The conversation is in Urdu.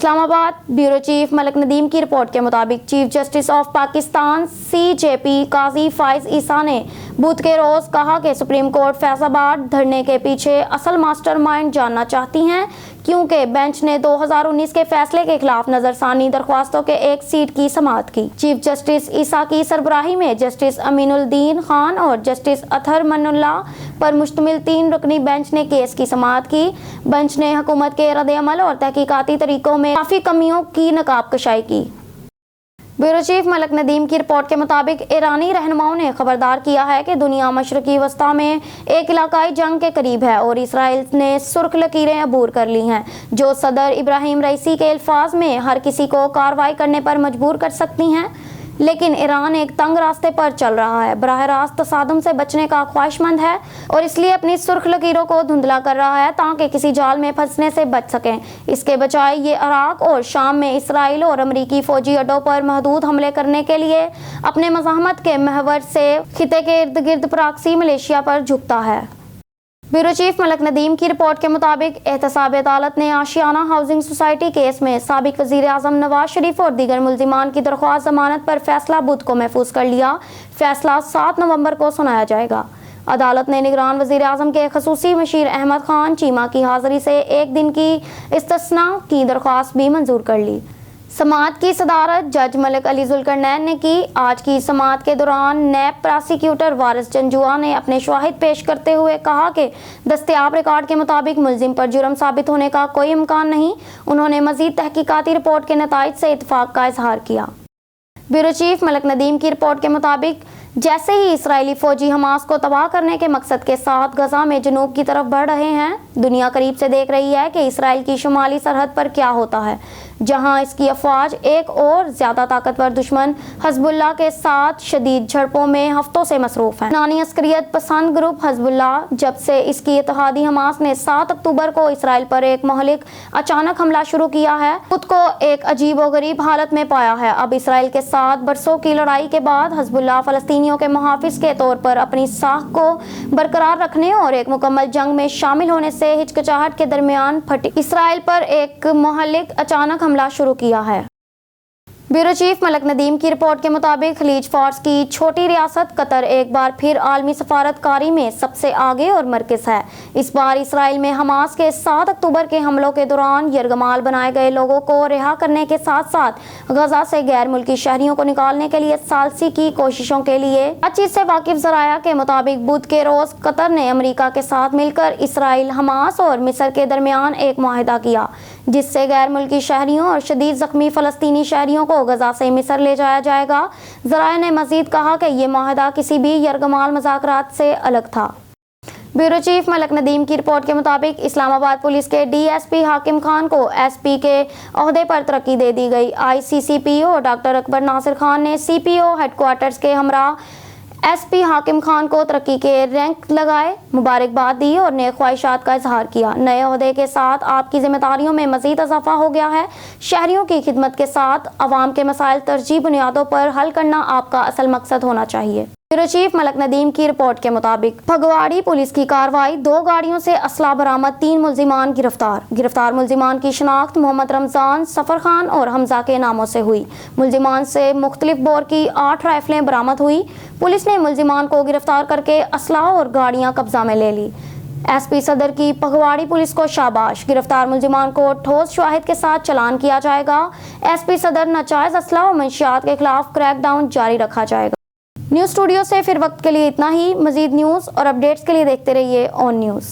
اسلام آباد بیورو چیف ملک ندیم کی رپورٹ کے مطابق chief justice of Pakistan CJP قاضی فائز عیسیٰ نے بدھ کے روز کہا کہ سپریم کورٹ فیصل آباد دھرنے کے پیچھے اصل ماسٹر مائنڈ جاننا چاہتی ہیں، کیونکہ بینچ نے 2019 کے فیصلے کے خلاف نظر ثانی درخواستوں کے ایک سیٹ کی سماعت کی۔ چیف جسٹس عیسیٰ کی سربراہی میں جسٹس امین الدین خان اور جسٹس اطہر من اللہ پر مشتمل 3 رکنی بینچ نے کیس کی سماعت کی۔ بینچ نے حکومت کے رد عمل اور تحقیقاتی طریقوں میں کافی کمیوں کی نقاب کشائی کی۔ بیورو چیف ملک ندیم کی رپورٹ کے مطابق ایرانی رہنماؤں نے خبردار کیا ہے کہ دنیا مشرقی وسطی میں ایک علاقائی جنگ کے قریب ہے اور اسرائیل نے سرخ لکیریں عبور کر لی ہیں جو صدر ابراہیم رئیسی کے الفاظ میں ہر کسی کو کارروائی کرنے پر مجبور کر سکتی ہیں، لیکن ایران ایک تنگ راستے پر چل رہا ہے، براہ راست تصادم سے بچنے کا خواہش مند ہے اور اس لیے اپنی سرخ لکیروں کو دھندلا کر رہا ہے تاکہ کسی جال میں پھنسنے سے بچ سکیں۔ اس کے بجائے یہ عراق اور شام میں اسرائیل اور امریکی فوجی اڈوں پر محدود حملے کرنے کے لیے اپنے مزاحمت کے محور سے خطے کے ارد گرد پراکسی ملیشیا پر جھکتا ہے۔ بیورو چیف ملک ندیم کی رپورٹ کے مطابق احتساب عدالت نے آشیانہ ہاؤسنگ سوسائٹی کیس میں سابق وزیر اعظم نواز شریف اور دیگر ملزمان کی درخواست ضمانت پر فیصلہ بدھ کو محفوظ کر لیا۔ فیصلہ 7 نومبر کو سنایا جائے گا۔ عدالت نے نگران وزیر اعظم کے خصوصی مشیر احمد خان چیمہ کی حاضری سے 1 دن کی استثناء کی درخواست بھی منظور کر لی۔ سماعت کی صدارت جج ملک علی ذوالقرنین نے کی۔ آج کی سماعت کے دوران نیب پراسیکیوٹر وارث جنجوعہ نے اپنے شواہد پیش کرتے ہوئے کہا کہ دستیاب ریکارڈ کے مطابق ملزم پر جرم ثابت ہونے کا کوئی امکان نہیں۔ انہوں نے مزید تحقیقاتی رپورٹ کے نتائج سے اتفاق کا اظہار کیا۔ بیورو چیف ملک ندیم کی رپورٹ کے مطابق جیسے ہی اسرائیلی فوجی حماس کو تباہ کرنے کے مقصد کے ساتھ غزہ میں جنوب کی طرف بڑھ رہے ہیں، دنیا قریب سے دیکھ رہی ہے کہ اسرائیل کی شمالی سرحد پر کیا ہوتا ہے، جہاں اس کی افواج ایک اور زیادہ طاقتور دشمن حزب اللہ کے ساتھ شدید جھڑپوں میں ہفتوں سے مصروف ہیں۔ لبنانی عسکریت پسند گروپ حزب اللہ جب سے اس کی اتحادی حماس نے 7 اکتوبر کو اسرائیل پر ایک مہلک اچانک حملہ شروع کیا ہے، خود کو ایک عجیب و غریب حالت میں پایا ہے۔ اب اسرائیل کے ساتھ برسوں کی لڑائی کے بعد حزب اللہ فلسطینیوں کے محافظ کے طور پر اپنی ساکھ کو برقرار رکھنے اور ایک مکمل جنگ میں شامل ہونے سے ہچکچاہٹ کے درمیان پھٹی اسرائیل پر ایک مہلک اچانک حملہ شروع کیا ہے۔ بیورو چیف ملک ندیم کی رپورٹ کے مطابق خلیج فارس کی چھوٹی ریاست قطر ایک بار پھر عالمی سفارت کاری میں سب سے آگے اور مرکز ہے۔ اس بار اسرائیل میں حماس کے 7 اکتوبر کے حملوں کے دوران یرغمال بنائے گئے لوگوں کو رہا کرنے کے ساتھ ساتھ غزہ سے غیر ملکی شہریوں کو نکالنے کے لیے ثالثی کی کوششوں کے لیے بات چیت سے واقف ذرائع کے مطابق بدھ کے روز قطر نے امریکہ کے ساتھ مل کر اسرائیل، حماس اور مصر کے درمیان ایک معاہدہ کیا جس سے غیر ملکی شہریوں اور شدید زخمی فلسطینی شہریوں کو غزہ سے مصر لے جایا جائے گا۔ ذرائع نے مزید کہا کہ یہ معاہدہ کسی بھی یرغمال مذاکرات سے الگ تھا۔ بیورو چیف ملک ندیم کی رپورٹ کے مطابق اسلام آباد پولیس کے DSP حاکم خان کو SP کے عہدے پر ترقی دے دی گئی۔ ICCPO ڈاکٹر اکبر ناصر خان نے CPO ہیڈ کوارٹرز کے ہمراہ SP حاکم خان کو ترقی کے رینک لگائے، مبارکباد دی اور نیک خواہشات کا اظہار کیا۔ نئے عہدے کے ساتھ آپ کی ذمہ داریوں میں مزید اضافہ ہو گیا ہے۔ شہریوں کی خدمت کے ساتھ عوام کے مسائل ترجیحی بنیادوں پر حل کرنا آپ کا اصل مقصد ہونا چاہیے۔ بیورو چیف ملک ندیم کی رپورٹ کے مطابق پھگواڑی پولیس کی کارروائی، 2 گاڑیوں سے اسلحہ برآمد، 3 ملزمان گرفتار ملزمان کی شناخت محمد رمضان، سفر خان اور حمزہ کے ناموں سے ہوئی۔ ملزمان سے مختلف بور کی 8 رائفلیں برآمد ہوئی۔ پولیس نے ملزمان کو گرفتار کر کے اسلحہ اور گاڑیاں قبضہ میں لے لی۔ SP صدر کی پھگواڑی پولیس کو شاباش، گرفتار ملزمان کو ٹھوس شواہد کے ساتھ چلان کیا جائے گا۔ SP صدر ناجائز اسلحہ اور منشیات کے خلاف کریک ڈاؤن جاری رکھا جائے گا۔ نیوز اسٹوڈیو سے فی وقت کے لیے اتنا ہی۔ مزید نیوز اور اپڈیٹس کے لیے دیکھتے رہیے اون نیوز۔